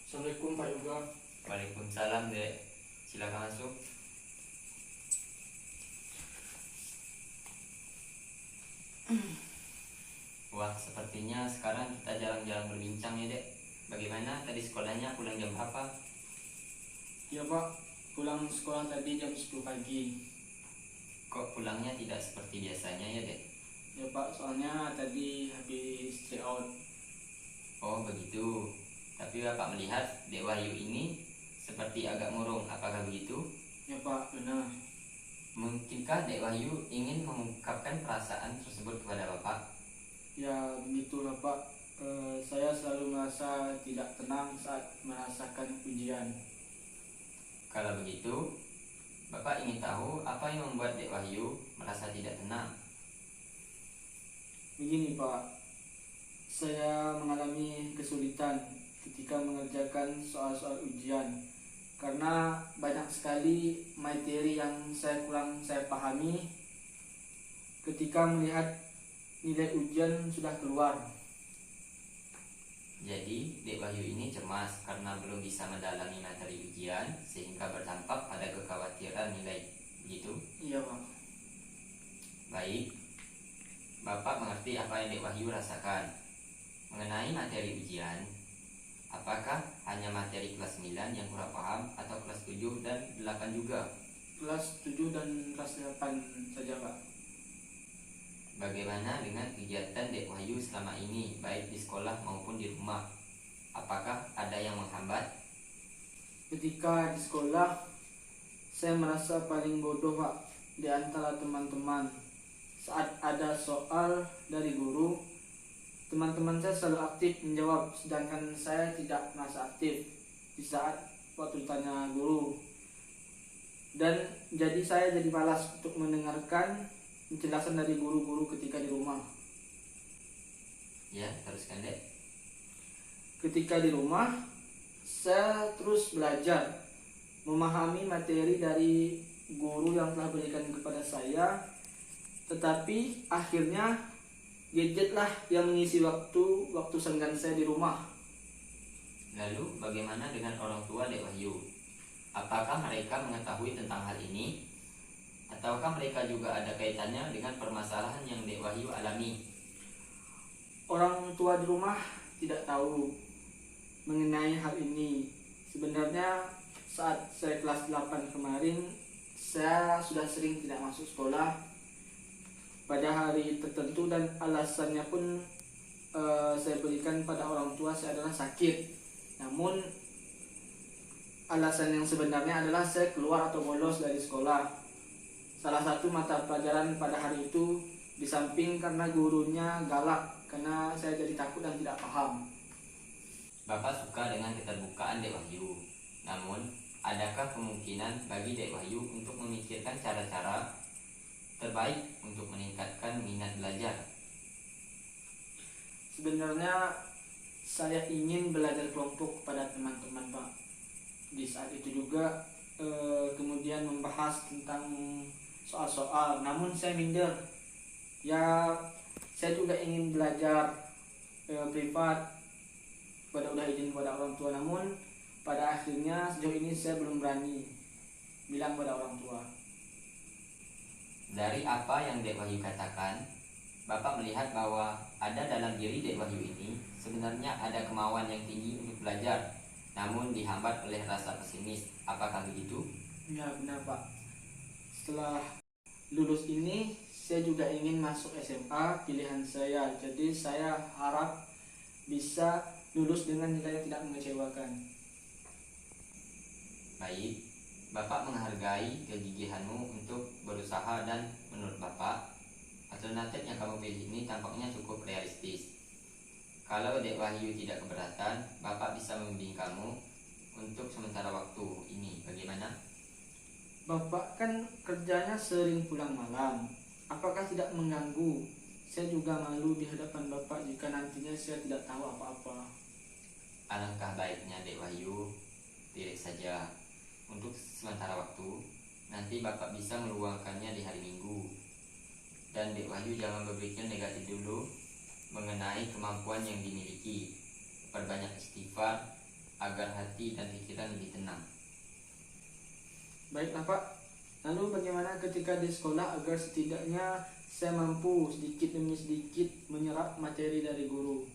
Assalamualaikum Pak Yoga. Waalaikumsalam, Dek. Silakan masuk. Wah, sepertinya sekarang kita jalan-jalan berbincang ya, Dek. Bagaimana tadi sekolahnya, pulang jam berapa? Ya Pak, pulang sekolah tadi jam 10 pagi. Kok pulangnya tidak seperti biasanya ya, Dek? Ya Pak, soalnya tadi habis stay out. Oh, begitu. Tapi Bapak melihat Dek Wahyu ini seperti agak murung, apakah begitu? Ya Pak, benar. Mungkinkah Dek Wahyu ingin mengungkapkan perasaan tersebut kepada Bapak? Ya begitulah Pak. Saya selalu merasa tidak tenang saat merasakan ujian. Kalau begitu, Bapak ingin tahu apa yang membuat Dek Wahyu merasa tidak tenang? Begini Pak, saya mengalami kesulitan ketika mengerjakan soal-soal ujian karena banyak sekali materi yang kurang saya pahami ketika melihat nilai ujian sudah keluar. Jadi, Dek Wahyu ini cemas karena belum bisa mendalami materi ujian sehingga berdampak pada kekhawatiran nilai, begitu? Iya Pak. Baik, Bapak mengerti apa yang Dek Wahyu rasakan. Mengenai materi ujian, apakah hanya materi kelas 9 yang kurang paham atau kelas 7 dan 8 juga? Kelas 7 dan kelas 8 saja Pak. Bagaimana dengan kegiatan Dek Wahyu selama ini, baik di sekolah maupun di rumah? Apakah ada yang menghambat? Ketika di sekolah, saya merasa paling bodoh Pak di antara teman-teman. Saat ada soal dari guru, teman-teman saya selalu aktif menjawab, sedangkan saya tidak merasa aktif di saat waktu ditanya guru. Dan jadi saya jadi malas untuk mendengarkan penjelasan dari guru-guru ketika di rumah. Ya, teruskan Dek. Ketika di rumah, saya terus belajar memahami materi dari guru yang telah berikan kepada saya, tetapi akhirnya gadgetlah yang mengisi waktu senggang saya di rumah. Lalu bagaimana dengan orang tua Dek Wahyu? Apakah mereka mengetahui tentang hal ini? Ataukah mereka juga ada kaitannya dengan permasalahan yang Dek Wahyu alami? Orang tua di rumah tidak tahu mengenai hal ini. Sebenarnya saat saya kelas 8 kemarin, saya sudah sering tidak masuk sekolah pada hari tertentu dan alasannya pun saya berikan pada orang tua saya adalah sakit. Namun alasan yang sebenarnya adalah saya keluar atau bolos dari sekolah. Salah satu mata pelajaran pada hari itu, di samping karena gurunya galak karena saya jadi takut dan tidak paham. Bapak suka dengan keterbukaan Dek Wahyu. Namun, adakah kemungkinan bagi Dek Wahyu untuk memikirkan cara-cara terbaik untuk meningkatkan minat belajar? Sebenarnya saya ingin belajar kelompok pada teman-teman Pak. Di saat itu juga kemudian membahas tentang soal-soal, namun saya minder. Ya, saya juga ingin belajar privat, udah izin kepada orang tua, namun pada akhirnya sejauh ini saya belum berani bilang pada orang tua. Dari apa yang Dek Wahyu katakan, Bapak melihat bahwa ada dalam diri Dek Wahyu ini sebenarnya ada kemauan yang tinggi untuk belajar, namun dihambat oleh rasa pesimis. Apakah begitu? Ya benar Pak. Setelah lulus ini, saya juga ingin masuk SMA pilihan saya. Jadi saya harap bisa lulus dengan nilai yang tidak mengecewakan. Baik, Bapak menghargai kegigihanmu untuk berusaha dan menurut Bapak, alternatif yang kamu pilih ini tampaknya cukup realistis. Kalau Dek Wahyu tidak keberatan, Bapak bisa membimbing kamu untuk sementara waktu ini. Bagaimana? Bapak kan kerjanya sering pulang malam. Apakah tidak mengganggu? Saya juga malu di hadapan Bapak jika nantinya saya tidak tahu apa-apa. Alangkah baiknya Dek Wahyu pilih saja untuk sementara waktu. Nanti Bapak bisa meluangkannya di hari Minggu. Dan Dek Wahyu jangan berpikir negatif dulu mengenai kemampuan yang dimiliki. Perbanyak istighfar agar hati dan pikiran lebih tenang. Baiklah Pak, lalu bagaimana ketika di sekolah agar setidaknya saya mampu sedikit demi sedikit menyerap materi dari guru?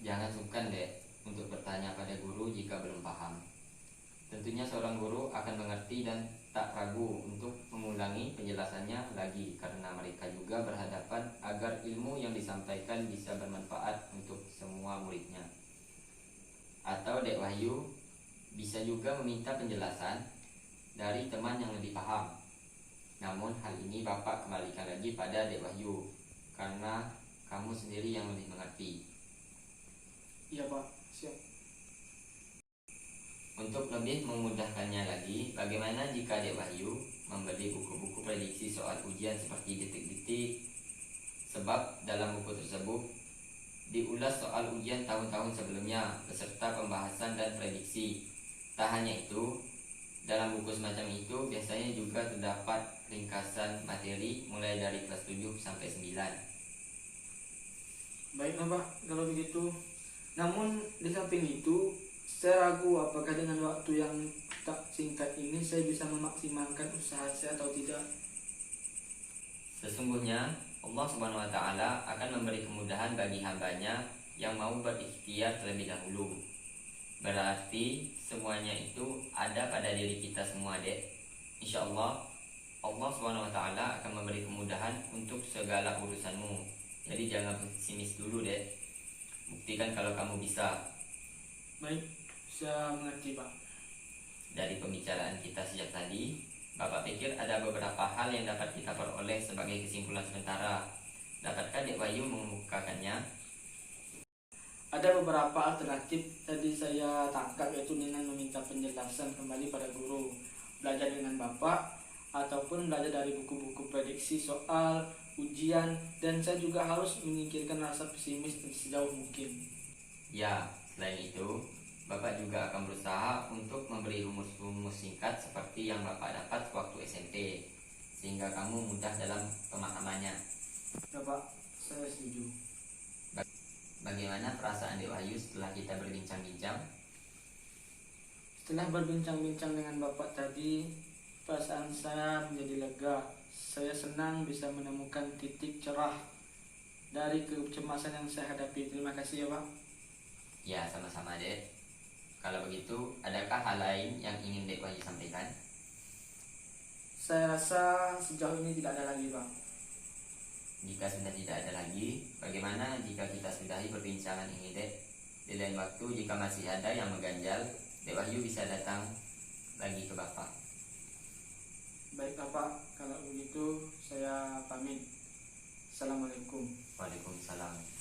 Jangan sungkan dek untuk bertanya pada guru jika belum paham. Tentunya seorang guru akan mengerti dan tak ragu untuk mengulangi penjelasannya lagi, karena mereka juga berhadapan agar ilmu yang disampaikan bisa bermanfaat untuk semua muridnya. Atau Dek Wahyu bisa juga meminta penjelasan dari teman yang lebih paham. Namun hal ini Bapak kembalikan lagi pada Dek Wahyu, karena kamu sendiri yang lebih mengerti. Iya Pak, siap. Untuk lebih memudahkannya lagi, bagaimana jika Dek Wahyu membeli buku-buku prediksi soal ujian seperti detik-detik, sebab dalam buku tersebut diulas soal ujian tahun-tahun sebelumnya beserta pembahasan dan prediksi. Tak hanya itu, dalam buku semacam itu biasanya juga terdapat ringkasan materi mulai dari kelas 7 sampai 9. Baiklah Pak, kalau begitu. Namun di samping itu, saya ragu apakah dengan waktu yang tak singkat ini saya bisa memaksimalkan usaha saya atau tidak. Sesungguhnya Allah Subhanahu wa taala akan memberi kemudahan bagi hambanya yang mau berikhtiar terlebih dahulu. Berarti semuanya itu ada pada diri kita semua, Dek. Insya Allah Allah Subhanahu wa taala akan memberi kemudahan untuk segala urusanmu. Jadi jangan pesimis dulu, Dek. Buktikan kalau kamu bisa. Baik, saya mengerti Pak. Dari pembicaraan kita sejak tadi, Bapak pikir ada beberapa hal yang dapat kita peroleh sebagai kesimpulan sementara. Dapatkah Dek Wahyu mengemukakannya? Ada beberapa alternatif tadi saya tangkap, yaitu dengan meminta penjelasan kembali pada guru, belajar dengan Bapak, ataupun belajar dari buku-buku prediksi soal ujian, dan saya juga harus menyingkirkan rasa pesimis sejauh mungkin. Ya, selain itu, Bapak juga akan berusaha untuk memberi rumus-rumus singkat seperti yang Bapak dapat waktu SMP, sehingga kamu mudah dalam pemahamannya. Ya Pak, saya setuju. Bagaimana perasaan Dek Wahyu setelah kita berbincang-bincang? Setelah berbincang-bincang dengan Bapak tadi, perasaan saya menjadi lega. Saya senang bisa menemukan titik cerah dari kecemasan yang saya hadapi. Terima kasih ya Pak. Ya, sama-sama Dek. Kalau begitu, adakah hal lain yang ingin Dek Wahyu sampaikan? Saya rasa sejauh ini tidak ada lagi Pak. Jika sudah tidak ada lagi, bagaimana jika kita sudahi perbincangan ini, Dek? Di lain waktu, jika masih ada yang mengganjal, Dek Wahyu bisa datang lagi ke Bapak. Baiklah Pak, kalau begitu saya pamit. Assalamualaikum. Waalaikumsalam.